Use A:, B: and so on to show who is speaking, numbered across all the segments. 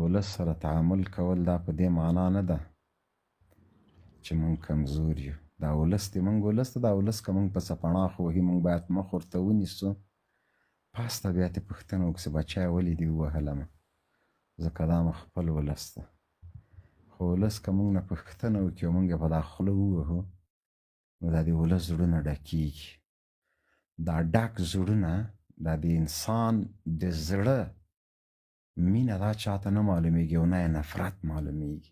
A: ولس سره تعامل کول دا په دې معنا نه ده چې مونږ کمزور یو. دا ولس دی، مونږ ولس ته دا ولس که مونږ په سپڼاخ وهي مونږ باید مخ ورته ونیسو. پاسته بیا ترې پوښتنه وکړو چې بچی ولې دې ووهلمه، ځکه دا مو خپل ولس ده. خو ولس که مونږ نه پوښتنه وکړي او مونږ یې په دا خوله ووهو نو دا د ولس زړونه ډکېږي. دا ډک زړونه دا د انسان د زړه مینه دا چاته نه معلومیږي او نه یې نفرت معلومیږي.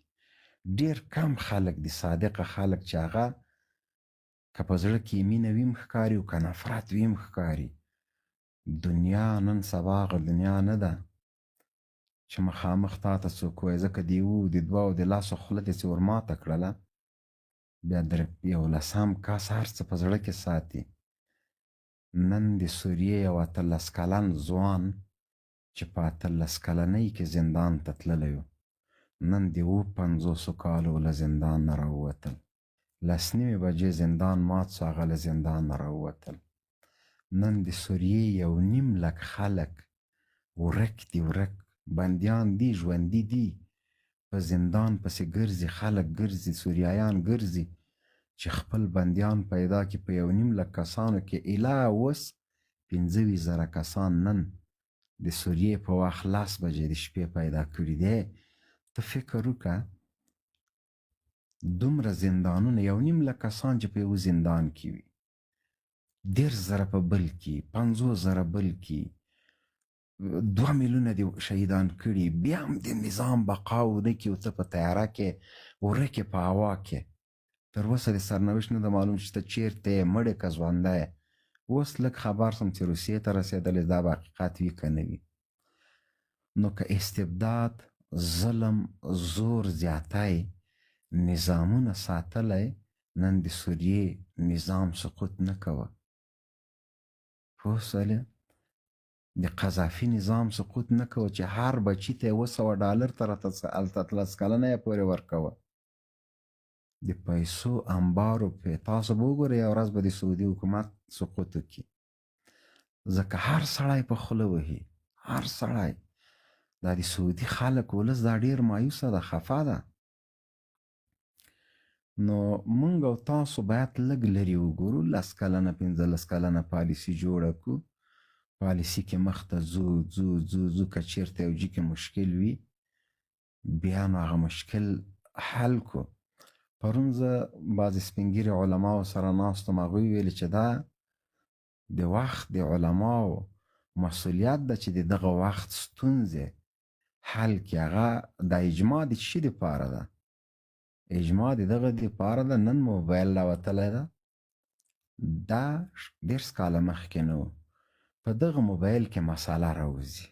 A: ډېر کم خلک دي صادقه خلک چې هغه که په زړه کې مینه ویم ښکاري او که نفرت ویم ښکاري. دنیا نن سبا هغه دنیا نه ده چې مخامخ تا ته څوک وایي ځکه د یوه د دوه او د لسو خوله دې چې ور ماته کړله بیا د 11 کس هر څه په زړه کې ساتي. نن د سوریې یو 18 کلن ځوان چې په 18 کلنۍ کې زندان ته تللی و، نن د 50 کالو له زندان نه راووتل. 10:30 بجې زندان مات شو، هغه له زندان نه راووتل. نن د سوریې 1.5 لک خلک ورک دي، ورک بندیان دي، ژوندي دي، په زندان پسې ګرځي، خلک ګرځي، سوریایان ګرځي چې خپل بندیان پیدا کړي. په 1.5 لک کسانو کې اله اوس 25,000 کسان نن د سوریې په وخت 10 بجې د شپې پیدا کړي دي. ته فکر وکړه دومره زندانونه، 1.5 لک کسان چې په یو زندان کې وي، 10,000 په بل کې، 50,000 بل کې، 2 میلیونه دې شهیدان کړي، بیا هم د نظام بقا ونه کړي او ته په تیاره کې ورکې په هوا کې. تر اوسه د سرنوشت نه ده معلوم چې ته چېرته یې، مړ یې که ژوندی یې. اوس لږ خبر سم چې روسیې ته رسېدلی، دا به حقیقت وي که نه وي. نو که استبداد، ظلم، زور زیاتی نظامونه ساتلی، نن د سوریې نظام سقوط نه کوه. پوه شولې؟ د قذافي نظام سقوط نه کوه چې هر بچي ته یې $100 تر 18 کلنه یې پورې ورکوه. د پیسو انبارو په تاسو به وګورئ یو ورځ به د سعودي حکومت سقوط وکړي، ځکه هر سړی په خوله وهي، هر سړی. دا د سعودي خلک ولس دا ډېر مایوسه ده، خفه ده. نو مونږ او تاسو باید لږ لرې وګورو، 10 کلنه 15 کلنه پالیسي جوړه کړو، پالیسي کې مخ ته ځو ځو ځو ځو. که چېرته یو جي کې مشکل وي بیا نو هغه مشکل حل کړو. پرون زه بعضې سپین ږیري علماو سره ناست وم، هغوی ویلې چې دا د وخت د علماو مسؤلیت ده چې د دغه وخت ستونزې حل کړي. هغه د اجماع د څه دپاره ده؟ اجماع د دغه دپاره ده. نن موبایل راوتلی ده، دا 10 کاله مخکې نه و. په دغه موبایل کې مساله راوځي.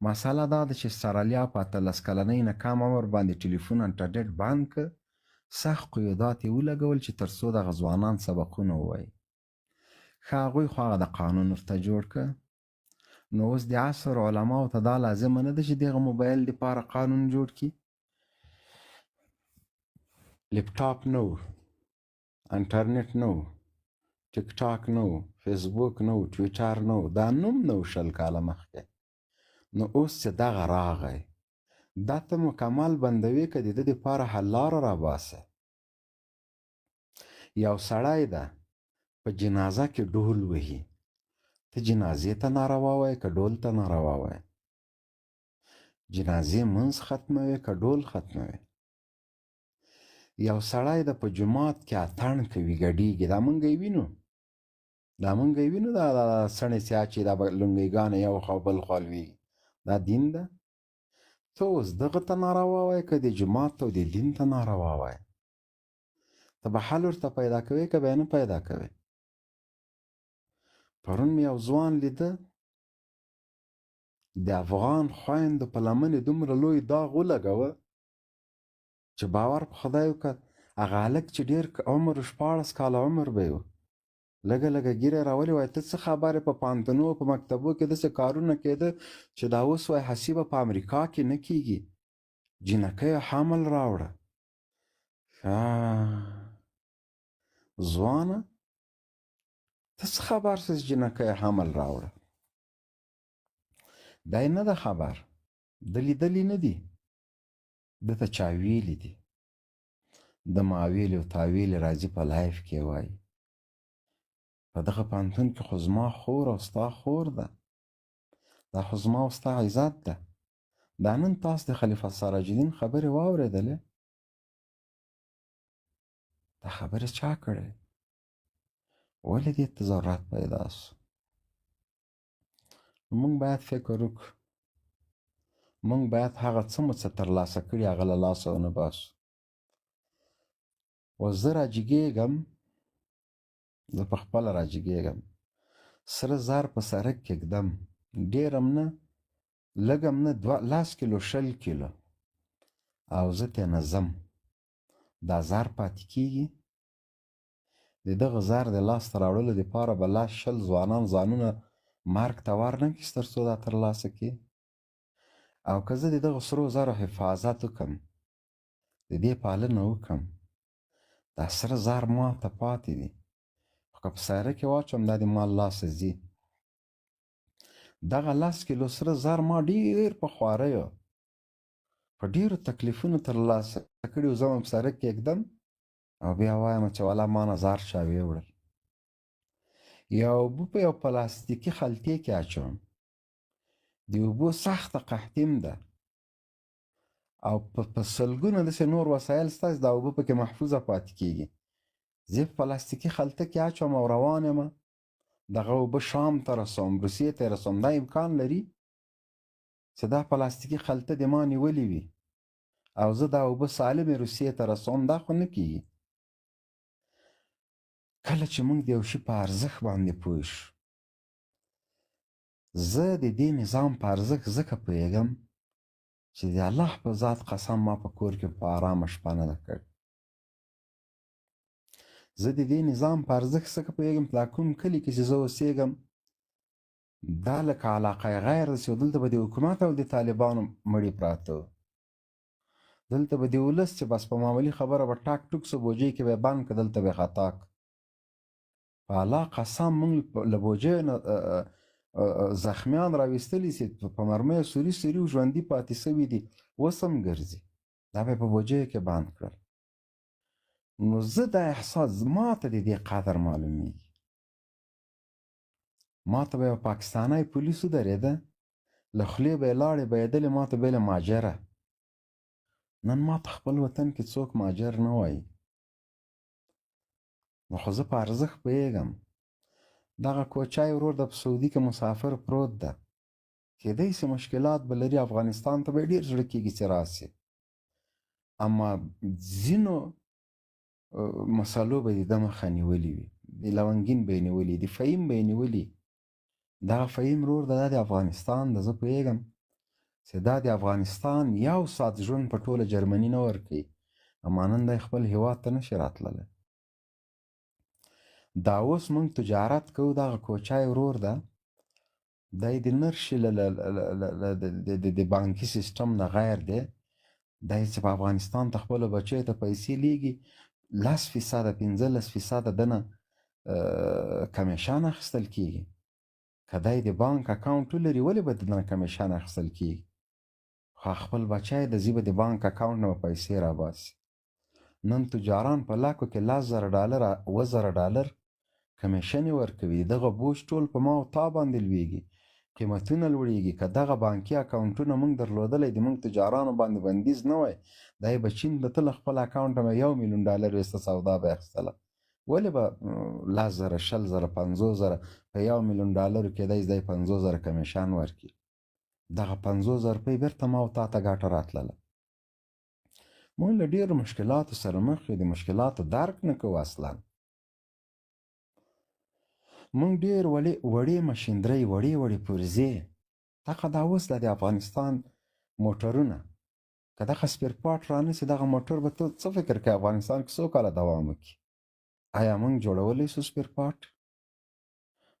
A: مساله دا ده چې استرالیا په 18 کلنۍ نه کم عمر باندې ټلیفون انټرنټ بند که، سخت قیودات یې ولګول چې تر څو دغه ځوانان سبقونه ووایي. ښه هغوی خو هغه د قانون ورته جوړ که. نو اوس د عصر علماو ته دا لازمه نه ده چې دغه موبایل دپاره قانون جوړ کړي. لپټاپ نه و، انټرنټ نه و، ټیک ټاک نه و، فیسبوک نه و، ټویټر نه و، دا نوم نه و 20 کاله مخکې. نو اوس چې دغه راغی دا ته مکمل بندوي که د ده دپاره حل لاره راباسه. یو سړی ده په جنازه کې ډول وهي، ته جنازې ته ناروا وایې که ډول ته ناروا وایې؟ جنازې منځ ختموي که ډول ختموي؟ یو سړی ده په جومات کې اتڼ کوي، ګډېږي، دا مونږ یې وینو، دا مونږ یې وینو، دا سڼې سیاچې، دا لونګیګانې یو خوا بل خوا لوېږي. دا دین ده؟ ته اوس دغه ته ناروا وایې که د جومات او د دین ته ناروا وایې؟ ته به حل ورته پیدا کوې که به یې نه پیدا کوې؟ پرون مې یو ځوان لیده، د افغان خویندو په لمنې دومره لوی داغ ولګوه چې باور په خدای وکړه. هغه هلک چې ډېر عمر 14 کاله عمر به یې و، لږه لږه ږیره یې راولې، وایي ته څه خبرې؟ په پوهنتونو په مکتبو کې داسې کارونه کېده چې دا اوس وایي هسې به په امریکا کې نه کېږي. جینکیو حمل راوړه. ځوانه ته څه خبر شې چې جینکیو حمل راوړه؟ دی نه ده خبر. ده لیدلي نه دي، ده ته چا ویلي دي، د ما ویلي او تا ویلي راځي په لایف کې وایي. په دغه پوهنتون کې خو زما خور او ستا خور ده، دا خو زما او ستا عزت ده. دا نن تاسو د خلیفه سراج الدین خبرې واورېدلې؟ دا خبرې چا کړې؟ ولې دې ته ضرورت پیدا سو؟ موږ باید فکر وکړو. موږ باید هغه څه مو څه ترلاسه کړي هغه له لاسه ونه باسو. اوس زه راجګېږم، زه په خپله راجګېږم، سره زر په سړک کې ږدم، ډېرم نه لږم نه 10 کیلو 20 کیلو، او زه ترېنه ځم. دا زر پاتې کېږي؟ د دغه زر د لاسته راوړلو دپاره به 10 ځوانان ځانونه مرګ ته ورنکړي تر څو دا ترلاسه کړي. او که زه د دغه سرو زرو حفاظت وکړم، د دې پالنه وکړم، دا سره زر ما ته پاتې دي، خو که په سیاره کې واچوم دا د ما له لاسه ځي. دغه 10 کیلو سره زر ما ډېر په خواریو په ډېرو تکلیفونو ترلاسه کړي او زه په سړک کې ږدم او بیا وایم چې والله ما نه زر چا ویوړل. یا اوبه په یو پلاستیکي خلطې کې اچوم، د اوبو سخته قحطیم ده او په سلګونه داسې نور وسایل ستاسې دا اوبه پکې محفوظه پاتې کېږي. زه په پلاستیکي خلطه کې اچوم او روان یم، دغه اوبه شام ته رسوم، روسیې ته رسوم. دا امکان لري چې دا پلاستیکي خلطه د ما نیولې وي او زه دا اوبه سالمې روسیې ته رسوم؟ دا خو نه کېږي. کله چې موږ د یو شي په ارزښت باندې پوه شو، زه د دې نظام په ارزښت ځکه پوهېږم چې د الله په ذات قسم ما په کور کې په آرامه شپه نه ده کړې. زه د دې نظام په ارزښت ځکه پوهېږم چې دا کوم کلي کې چې زه اوسېږم دا لکه علاقه غیر ده چې دلته به د حکومت او د طالبانو مړي پراته وو. دلته به د ولس چې بس په معمولي خبره به ټاک ټوک سو بوجۍ کې به بند که، دلته به خطا که. په الله قسم موږ له بوجۍ نه زخمیان راویستلي چې په مرمیو سوري سوري ژوندي پاتې سوي دي، اوس هم ګرځي، دا به په بوجیو کې بند کړل. نو زه دا احساس ما ته د دې قدر معلومیږي. ما ته به یو پاکستانی پولیس ودرېده، له خولې به یې لاړې بهېدلې، ما ته به یې ماجره. نن ما ته خپل وطن کې څوک ماجر نه وایي. نو خو زه په ارزښت پوهېږم. دغه کوچی ورور د په سعودي کې مسافر پروت ده، کېدای شي مشکلات به لري، افغانستان ته به ډېر زړه کېږي چې راسي، اما ځینو مسالو به د ده مخه نیولې وي، د لونګین به یې نیولي، د فهیم به یې نیولي. دغه فهیم ورور ده، دا د افغانستان ده. زه پوهېږم چې دا د افغانستان 1 ساعت ژوند په ټوله جرمني نه ورکوي، اما نن دی خپل هېواد ته نشي راتللی. دا اوس موږ تجارت کوو، دغه کوچی ورور ده، دی د نرشي د بانکي سیستم نه غیر دی. دی چې په افغانستان ته خپلو بچیو ته پیسې لیږي 10% 15% دنه کمیشن اخیستل کېږي. که دی د بانک اکاونټ ولري ولې به دنه کمیشن اخیستل کېږي؟ خو خپل بچی د زی به د بانک اکاونټ نه به پیسې راباسي. نن تجاران په لاکو کې $10,000 $10,000 کمیشن ورکوي. دغه بوج ټول په ما او تا باندې لویږي، قیمتونه لوړیږي. که دغه بانکي اکاونټونه موږ درلودلی د موږ تجارانو باندې بندیز نه وای، دی به چین د ته له خپل اکاونټه به $1,000,000 ویسته سودا به اخیستله. ولې به 10,000 20,000 50,000 په $1,000,000 کېدای دی 50,000 کمیشن ورکړي. دغه 50,000 روپۍ بېرته ما او تا ته ګټه راتلله. موږ له ډېرو مشکلاتو سره مخ یو، د مشکلاتو درک نه کوو. اصلا موږ ډېر وړې مشیندرۍ، وړې پرزې، دغه دا اوس د افغانستان موټرونه که دغه سپیر پارټ رانیسي، دغه موټر به ته څه فکر کوې افغانستان کې څو کاله دوام وکړي؟ آیا موږ جوړولی شو سپیر پارټ؟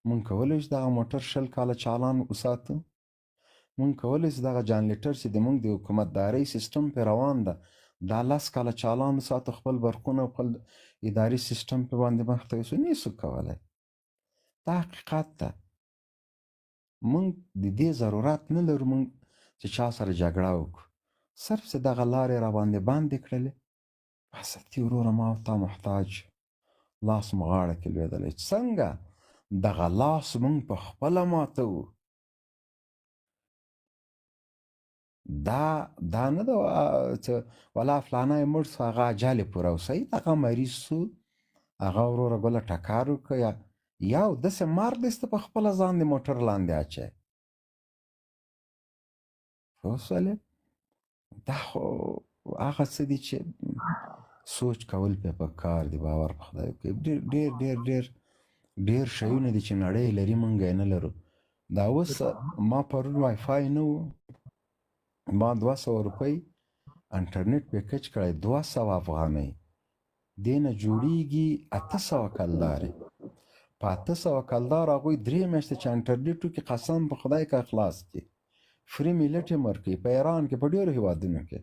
A: موږ کولی شو دغه موټر 20 کاله چالان وساتو؟ موږ کولی شو دغه جانلیټر چې د موږ د حکومتدارۍ سیستم پرې روان ده دا 10 کاله چالان وساتو، خپل برقونه خپل اداري سیستم پرې باندې مخته یوسو؟ نشو کولی. دا حقیقت ده. موږ د دې ضرورت نه لرو موږ چې چا سره جګړه وکړو، صرف چې دغه لارې را باندې کړلې، بس تی وروره ما او تا محتاج لاس مو غاړه کې لوېدلی. څنګه دغه لاس مونږ په خپله ماتوو. دا نه ده چې ولا فلانی مړ سو هغه اجل یې پوره و، صحیح دغه مریض سو هغه وروره ګله ټکر وکړه یا داسې مرګ دی چې په خپله ځان د موټر لاندې اچوي. پوه شولې؟ دا خو هغه څه دي چې سوچ کول پې پکار دي. باور په خدای وکړئ. ډېر ډېر ډېر ډېر ډېر شیونه دي چې نړۍ لري موږ یې نه لرو. دا اوس ما پرون وای فای نه و، ما 200 روپۍ انټرنیټ پیکج کړی، 200 افغانۍ، دې نه جوړېږي 800 کلدارې. په 800 کلدار هغوی 3 میاشتې چې انټرنیټ وکړي قسم په خدای که خلاص کړي، فري میلټ یې ورکوي په ایران کې په ډېرو هېوادونو کې.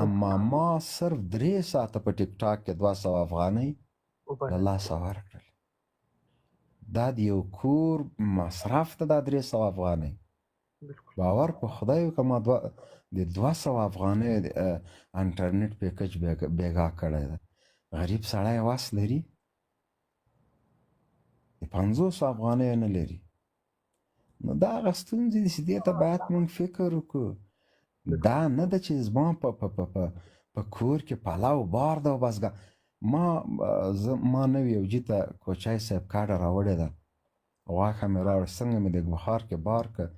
A: اما ما صرف 3 ساعته په ټیک ټاک کې 200 افغانۍ له لاسه ورکړل. دا د یو کور مصرف ته دا 300 افغانۍ. باور په خدای وکړه ما د 200 افغانۍ انټرنیټ پیکج بیګا کړی ده. غریب سړی واس لري، د 500 افغانۍ نه لري. نو دا هغه ستونزې دي چې دې ته باید موږ فکر وکړو. دا نه ده چې زما په کور کې پلاو بار ده او بس ما نوې یوجي ته کوچای صاحب کاډه راوړې ده، غوښه مې راوړه، څنګه مې د بخار کې بار کړه،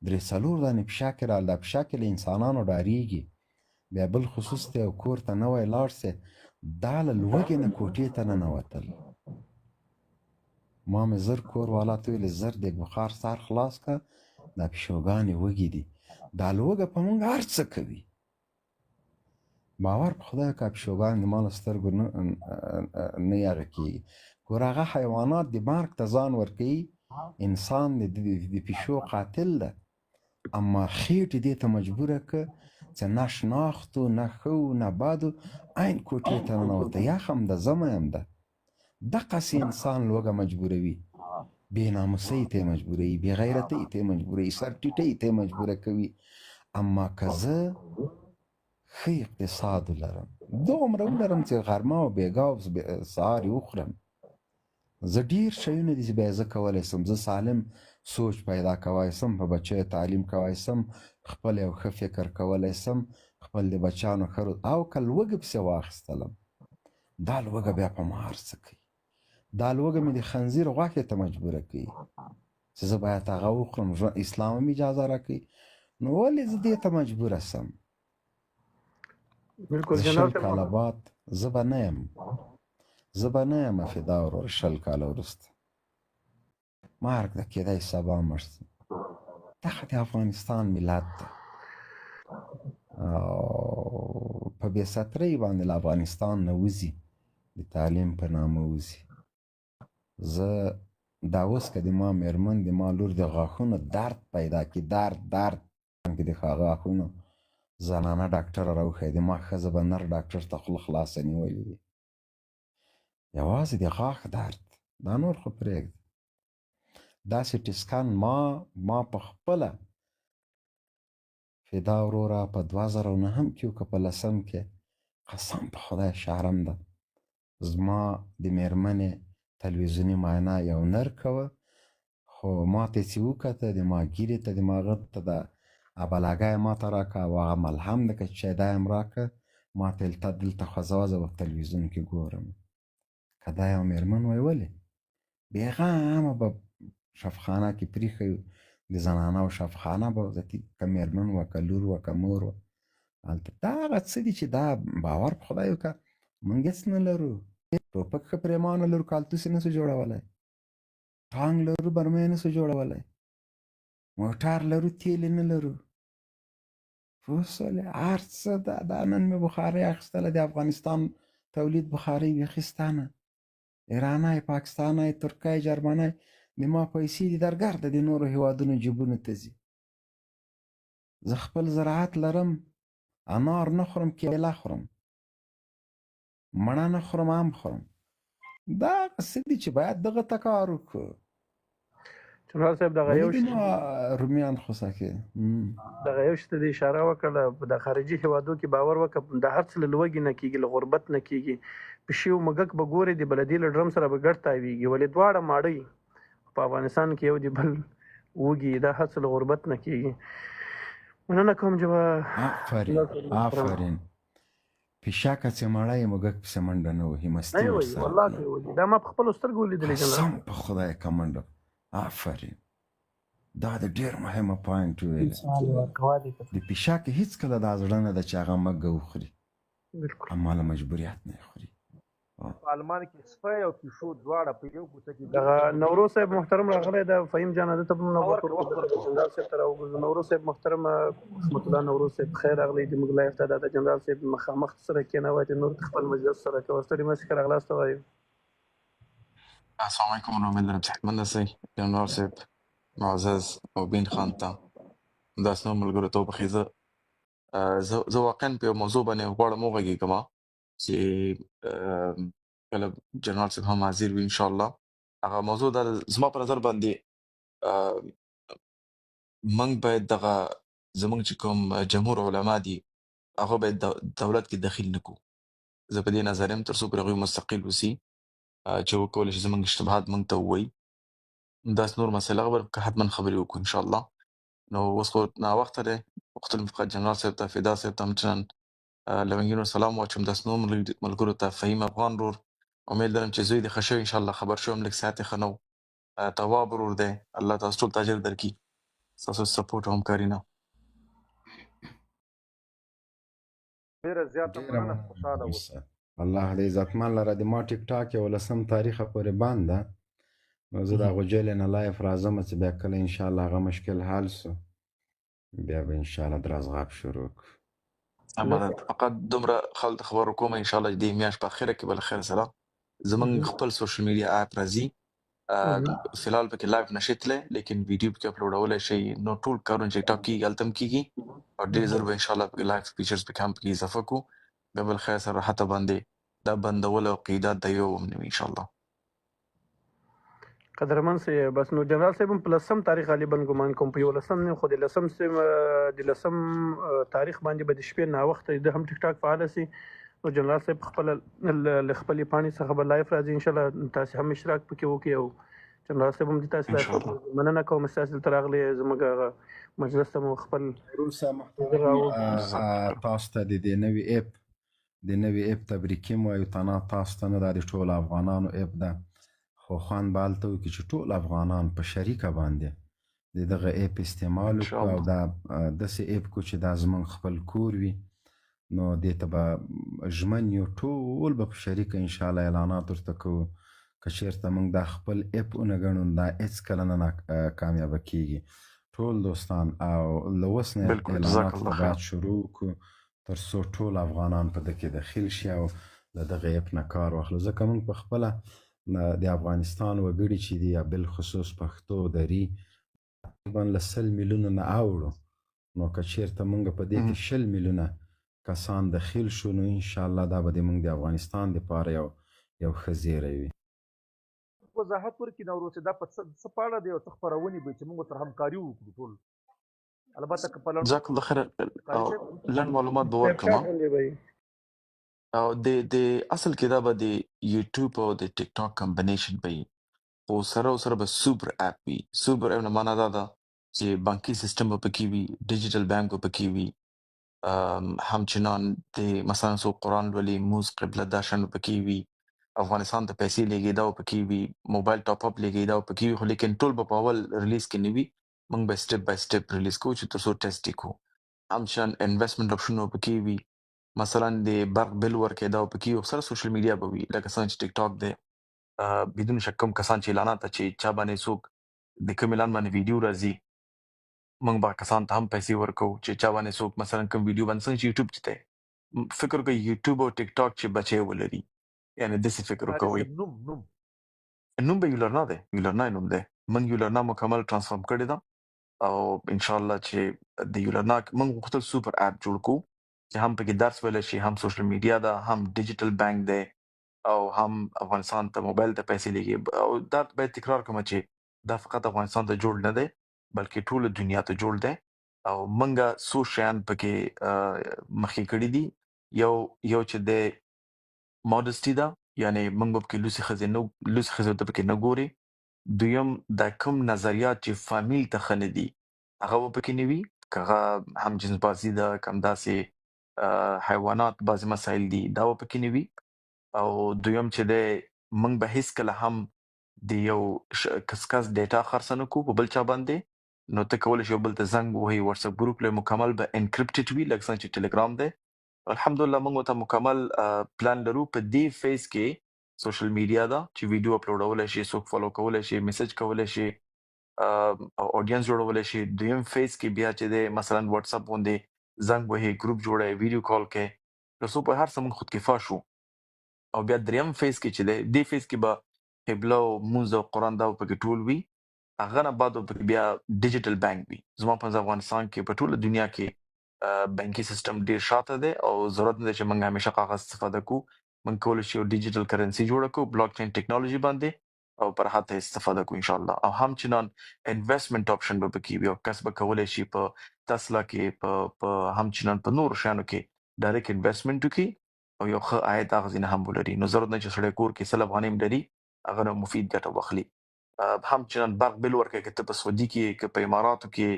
A: 3-4 دانې پیشکې راغلې. دا پیشکې له انسانانو ډارېږي. بیا بل خصوص ته یو کور ته نوی لاړ سې، دا له لوږې نه کوټې ته ننوتل. ما مې زر کور والا ته ویلې زر د بخار سر خلاص کړه، دا پیشوګانې وږي دي، دا لوږه په موږ هر څه کوي. باور په خدای که پیشوګان د ما له سترګو نه یغه کېږي. ګوره هغه حیوانات د مرګ ته ځان ورکوي، انسان د پیشو قاتل ده، اما خېټې دې ته مجبوره که چې نه شناختو نه ښه نه بد عین کوټې ته ننوته، یخ هم ده ژمی هم ده. دقسې انسان لوږه مجبوروي، بې ناموسۍ ته یې مجبوروي، بې غیرتۍ ته یې مجبوروي، سر ټیټۍ ته یې مجبوره کوي. اما که زه ښه اقتصاد ولرم، دومره ولرم چې غرمه او بېګا او سهار یې وخورم، زه ډېر شیونه دي چې بیا زه کولی شم. زه سالم سوچ پیدا کولی شم، په بچیو تعلیم کولی شم، خپل یو ښه فکر کولی شم، خپل د بچیانو ښه او که لوږه پسې واخیستلم، دا لوږه بیا په ما هر څه کوي. دا لوږه مې د خنزیر غوښې ته مجبوره کوي چې زه باید هغه وخورم. اسلام هم اجازه راکوي، نو ولې زه دې ته مجبوره شم؟ زه 20 کاله بعد زه به نه یم فدا ورور. 20 کاله وروسته مرګ ده، کېدای سبا مړ شم. دغه د افغانستان ملت ده او په بې سترۍ باندې له افغانستان نه وځي، د تعلیم په نامه وځي. زه دا اوس که د ما مېرمن د ما لور د غاښونو درد پیدا کړي، درد کې د غاښونو زنانه ډاکټره راوښیي، د ما ښځه به نر ډاکټر ته خوله خلاصه نیولې وي، یوازې د غاښ درد، دا نور خو پرېږده. دا سټي سکن ما په خپله فدا وروره په 2009 کې و که په 10 کې، قسم په خدای شرم ده، زما د مېرمنې تلویزیوني معاینه یو نر کوه، خو ما ته چې وکته، د ما ګیرې ته د ما غټ ته د بلاګی ما ته راکړه او هغه ملهم ده که چې دا یم راکړه، ما ته دلته خوځوه، زه به په تلویزیون کې ګورم. که دا یو مېرمن وی ولې بېغمه به شفخانه کې پرېښی، د زنانه او شفخانه به که مېرمن وه که لور وه که مور وه هلته. دا هغه څه دي چې دا باور په خدای وکړه موږ هېڅ نه لرو. ټوپک ښه پرېمانه لرو، کالتوس یې نه سو جوړولی، ټانک لرو، برمه یې نه سو جوړولی، موټر لرو، تیل یې نه لرو. پوه شولې؟ هر څه دا نن مې بخارۍ اخیستله، د افغانستان تولید بخارۍ ویخیستانه، ایرانی، پاکستانی، ترکی، جرمنی، د ما پیسې دي درګرده د نورو هېوادونو جیبونو ته ځي. زه خپل زراعت لرم، انار نه خورم، کیله خورم، مڼه نه خورم، ام خورم. دا هغه څه دي چې باید دغه ته کار وکړو.
B: جنرال صاحب دغه
A: ولې
B: یو
A: دې نو رومیان خوسه کې
B: دغه یو شته د اشاره وکړه د خارجي هیوادو کې باور وکړه د هر څه له لوږې نه کېږي له غربت نه کېږي پشي او مګک به ګوري د بلدي له ډرم سره به ګډ تاویږي ولې دواړه ماړی په افغانستان کې یو دی بل وږي دا هر څه له غربت نه کېږي مننه کوم چې
A: آفرین پیشاکه چې مړی موږک پسې منډه نه وهي مستي
B: نه وي
A: ورسره
B: والله
A: کوي
B: کې وږي دا ما په خپلو سترګو ولیدلې جنرال
A: قسم په خدای که منډه آفرین دا د ډېر مهمه پوینټ ویل د پیشاکې هېڅکله دا زړه نه ده چې هغه مږه وخوري
B: بالکل
A: اما له مجبوریت نه یې خوري
C: په المان کې سپی او پیشو دواړه په یو کوڅه کې
B: دغه نوروز صاحب محترم راغلی دا فهیم جان ده ته په نوبت ورکړو جنرال صاحب ته راوګرځو نوروز صاحب محترم رحمت الله نوروز صاحب خیر راغلی د موږ لایف ته د جنرال صاحب مخامخ سره کېناوی چې نور خپل مجلس سره کوي ستړي مه شي که راغلاست وایو
D: السلام عليكم ورحمة الله صحتمند سئ جنرال صاحب معزز مبین خان ته همداسې نور ملګرو ته وبخښئ زه واقعا په یو موضوع باندې غواړم وغږېږم چې کله جنرال صاحب هم حاضر وي انشاءالله هغه موضوع دا زما په نظر باندې موږ باید دغه زموږ چې کوم جمهور علما دي هغه باید دولت کې دخیل نه کړو زه په دې نظر یم تر څو پورې هغوی مستقل اوسي چې وکولی شي زموږ اشتباهات موږ ته ووایي همداسې نور مسایل هغه به حتما خبرې وکړو انشاءالله نو اوس خو ناوخته دی مختلف فقط جنرال صاحب ته فدا صاحب ته همچنان لونګینو سلام واچوم داسې نور ملګرو ته فهیم افغان رور امید لرم چې زوی دې ښه شوی انشاءالله خبر شوم لږ صحت یې ښه نه و تواب ورور دی الله تاسو ټول ته اجر درکړي ستاسو سپورټ او همکاري نه
C: ډېره زیاته مننه خوشحاله
A: اوسه الله دې عزتمن لره د ما ټیک ټاک 11 تاریخه پورې بند ده نو زه د هغو جیلې نه لایف راځم چې بیا کله انشاءالله هغه مشکل حل سو بیا به انشاءالله درازغاب شروع کړو
D: فقط دومره خلکو ته خبر وکوم انشاءالله دې میاشت په اخره کې به له خیر سره زموږ خپل سوشل میډیا اپ راځي فلحال پکې لایف نشي تللی لیکن ویډیو پکې اپلوډولی شئ نو ټول کارونه چې ټاک کېږي هلته هم کېږي او ډېر ژر به انشاءالله پکې لایف فیچرز پکې هم پکې اضافه کړو بیا به له خیر سره حتی باندې دا بندول او قیدات د یو هم نه وي انشاءالله
B: قدرمن سي بس نو جنرال صاحب په لسم تاریخ غالبا ګمان کوم په 11 نه خو د لسم تاریخ باندې به د شپې نا وخت د هم ټیک ټاک فعال سي نو جنرال صاحب خپل پانی څخه به لایف راځي ان شاء الله تاسو هم اشتراک پکې وکړئ او جنرال صاحب هم د تاسو لپاره مننه کوم تاسو تر راغلي زموږ مجلس ته خپل
A: روسه محترم تاسو ته د نوې اپ تبریکي مو یو تنه تاسو ته نه د ټول افغانانو اپ ده خو خوان به هلته وکړي چې ټول افغانان په شریکه باندې د دغه اپ استعمال وکړو او دا داسې اپ کو چې دا زموږ خپل کور وي نو دې ته به ژمن یو ټول به په شریکه انشاءالله اعلانات ورته کوو که چېرته موږ دا خپل اپ ونه ګڼو دا هېڅکله نه کامیابه کېږي ټول دوستان او له اوس نه اعلانات ته باید شروع وکړو تر څو ټول افغانان په ده کې دخیل شي او له دغه اپ نه کار واخلو ځکه موږ په خپله د افغانستان وګړي چې دي یا بالخصوص پښتو دري تقریبا له 100 میلیونه نه اوړو نو که چېرته موږ په دې کې 20 میلیونه کسان دخیل شو نو انشاءالله دا به موږ د افغانستان دپاره یو ښه زیری وي
C: وضاحت ورکړي نوروز دا په څه په اړه دی او څه خپرونې به چې موږ ورسره همکاري وکړو ټول البته که په
D: جزاک الله خیر لنډ معلومات به ورکړم او د اصل کې دا به د یوټیوب او د ټیک ټاک کمبینیشن به وي خو سره به سوپر اپ وي سوپر اپ نه معنا دا ده چې بانکي سیستم به پکې وي ډیجیټل بانک به پکې وي همچنان د مثلا څوک قرآن لولي مونځ قبله دا شیان به پکې وي افغانستان ته پیسې لېږېدا به پکې وي موبایل ټاپ اپ لېږېدا به پکې وي خو لیکن ټول به په اول ریلیز کې نه وي موږ به سټپ بای سټپ ریلیز کوو چې تر څو ټیسټ یې کړو همچنان انویسټمنټ اپشنونه به پکې وي مثلا د برق بل ورکېدا به پکې وي اکثره سوشل میډیا به وي لکه څنګه چې ټیک ټاک دی بدون شک کوم کسان چې اعلانات چې چا باندې څوک د کوم اعلان باندې ویډیو راځي موږ به کسان ته هم پیسې ورکوو چې چا باندې څوک مثلا کوم ویډیو باندې څنګه چې یوټیوب چې دی فکر کوئ یوټیوب او ټیک ټاک چې بچی ولري یعنی داسې فکر وکوئ نوم به یولرنا دی یولرنا نوم دی موږ یولرنا مکمل ټرانسفارم کړې ده او انشاءالله چې د یولرنا موږ غوښتل سوپر اپ جوړ کړو چې هم پکې درس ویلی شي هم سوشل میډیا ده هم ډیجیټل بانک دی او هم افغانستان ته موبایل ته پیسې لېږي او دا باید تکرار کوم چې دا فقط افغانستان ته جوړ نه دی بلکې ټوله دنیا ته جوړ دی او منګه څو شیان پکې مخکې کړي دي یو چې د ماډسټي ده یعنی موږ به پکې لوسې ښځې ته پکې نه ګوري دویم دا کوم نظریات چې فامیل ته ښه نه دي هغه به پکې نه وي که هغه هم جنس بازي ده که همداسې حیوانات بعضې مسایل دي دا به پکې نه وي او دویم چې دی موږ به هیڅکله هم د یو کس ډیټا خرڅ نه کوو په بل چا باندې نو ته کولی شې یو بل ته زنګ ووهې واتساپ ګروپ له مکمل به انکرپټډ وي لکه څنګه چې ټیلیګرام دی الحمدلله موږ ته مکمل پلان لرو په دې فیز کې سوشل میډیا ده چې ویډیو اپلوډولی شي څوک فالو کولی شي میسج کولی شي او اډینس جوړولی شي دویم فیز کې بیا چې دی مثلا واتس اپ باندې زنګ وهې ګروپ جوړوي ویډیو کال کوي تر څو په هر څه موږ خودکفا شو او بیا دریم فیز کې چې دی دې فیز کې به قبله او مونځ او قرآن دا به پکې ټول وي هغه نه بعد به پکې بیا ډیجیټل بانک وي زما په افغانستان کې په ټوله دنیا کې بانکي سیستم ډیر شاته دی او ضرورت نه دی چې موږ همیشه کاغذ استفاده کوو موږ کولی شو ډیجیټل کرنسي جوړه کړو بلاک چین ټیکنالوژي باندې او پر هغه استفاده کوو ان شاء الله او هم چنان انویسټمنټ اپشن به پکې وي او کس به کولی شي په تسلا کې په هم چنان په نور شیانو کې ډایرکټ انویسټمنټ وکړي او یو ښه عاید هغه ځینې هم ولري نو ضرورت نه چې سړی کور کې 100 افغانۍ هم لري هغه نه مفید ګټه واخلي هم چنان برق بل ورکړي که ته په سعودي کې که په اماراتو کې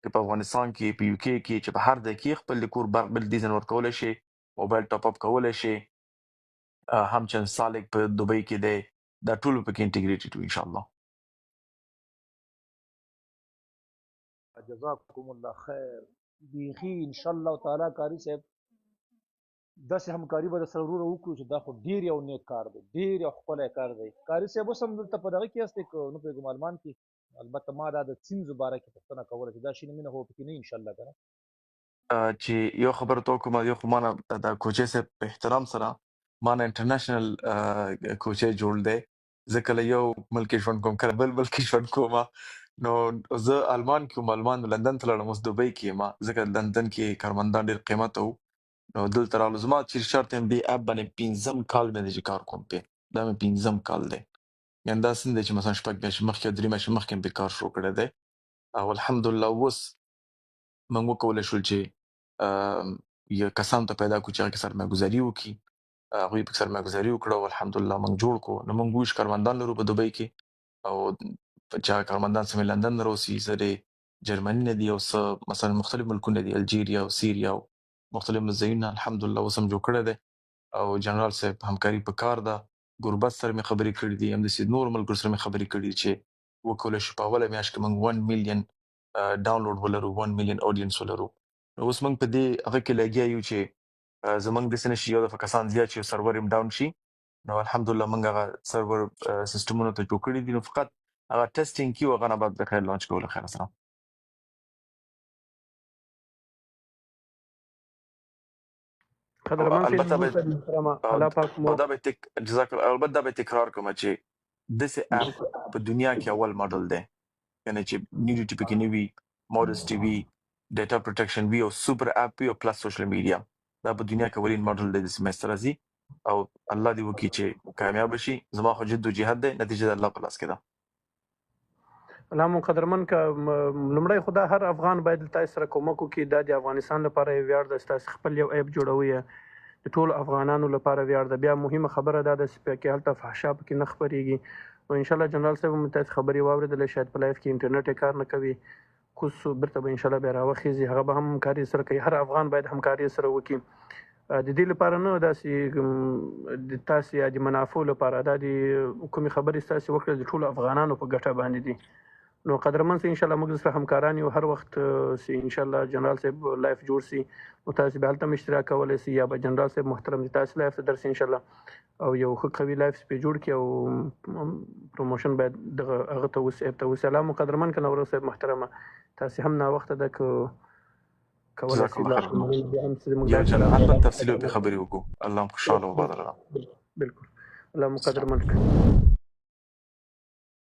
D: که په افغانستان کې په یو کې کې چې په هر ځای کې خپل د کور برق بل ډیزاین ورکولی شي موبایل ټاپ اپ کولی شي هم چند سالک په دوبۍ کې دی دا ټول پکې انټیګریټډ وي ان شاء الله
C: جزاکم الله خیر بیخي ان شاء الله تعالی کاری صاحب داسې همکاري به سره وروره وکړو چې دا خو ډیر یو نیک کار دی ډیر یو ښکلی کار دی کاري صاحب اوس هم دلته په دغه کې یاستئ که نه پوهېږم المان کې البته ما دا د څینځو باره کې پوښتنه کوله چې دا شي مینه خو پکې نه انشاءالله که نه
D: چې یو خبره ته وکړم یو خو ما نه د کوچۍ صاحب په احترام سره ما نه انټرنیشنل کوچۍ جوړ دی زه کله یو ملک کې ژوند کوم کله بل ملک کې ژوند کوم نو زه آلمان کې وم آلمان لندن ته لاړم اوس دوبۍ کې یم ځکه لندن کې کارمندان ډېر قیمته وو نو دلته راغلو زما چې شرط یم دې اپ باندې 15 کال مې دی چې کار کوم پې دا مې 15 کال دی یعنې دا څنګه دی چې مثلا شپږ میاشتې مخکې 3 میاشتې مخکې مې پې کار شروع کړی دی او الحمدلله اوس موږ وکولی شول چې یو کسانو ته پیدا کړو چې هغه کې سرمایه‌ګذاري وکړي هغوی پکې سرمایه‌ګذاري وکړه او الحمدلله موږ جوړ کړو نو موږ 20 کارمندان لرو په دوبۍ کې او چې هغه کارمندان څه مې لندن نه راوسي څه د جرمني نه دي او څه مثلا مختلف ملکونه دي الجیریا او سیریا او مختلف ځایونه الحمدلله اوس هم جوړ کړی دی او جنرال صاحب همکاري په کار ده ګربت سره مې خبرې کړې دي همداسې نور ملګرو سره مې خبرې کړې دي چې وکولی شو په اوله میاشت کې موږ 1 میلیون ډاونلوډ ولرو 1 میلیون اودینس ولرو نو اوس موږ په دې هغه کې لګیا یو چې زموږ داسې نه شي یو دفعه کسان زیات شي سرور هم ډاون شي نو الحمدلله موږ هغه سرور سیسټمونو ته جوړ کړي دي نو فقط هغه ټیسټینګ کیو هغه نه بعد د خیر لانچ کولو خیر سره
B: قدرمن
D: البته
B: سید محترمه الله پاک مو
D: دا به جزاک الله البته دا به تکرار کوم چې داسې اپ په دنیا کې اول ماډل دی یعنی چې نیډیټي پکې نه وي ماډسټي وي ډیټا پروټیکشن وي او سوپر اپ وي او پلس سوشل میډیا دا په دنیا کې اولین ماډل دی د سیمستر راځي او الله دې وکړي چې کامیاب شي زما خو جد او جهاد دی نتیجه د الله په لاس کې ده
B: الله مو قدرمن کا لمړی خدا هر افغان باید تاسو سره کومک وکړي دا د افغانستان لپاره یو ویاړ ده تاسو خپل یو ایپ جوړوي د ټول افغانانو لپاره ویاړ ده بیا مهمه خبره ده د سپیکې هلته فحشا پکې نه خبريږي او ان شاء الله جنرال صاحب متاسف خبري واوریدل شاید په لایف کې انټرنیټ کار نه کوي کوس برته به ان شاء الله بیا راوخیږي هغه به هم کاری سره کوي هر افغان باید همکاري سره وکړي د دې لپاره نه داسې د تاسو د منافع لپاره د کومي خبرې تاسو وکړه د ټول افغانانو په ګټه باندې دي نو قدرمن سي ان شاء الله موږ سره همکاران یو هر وخت سي ان شاء الله جنرال صاحب لایف جوړ سي متاسف به هلته اشتراک کولای سي یا به جنرال صاحب محترم تاسو لایف درس ان شاء الله او یو ښه قوي لایف په جوړ کی او پروموشن باید دغه هغه ته وسه ته سلام قدرمن کنه ورو صاحب محترمه تاسو هم نا وخت د کولای سي
D: یا جنرال حتى تفصيله بخبري وکړو الله خوشاله وبادره
B: بالکل الله مقدر من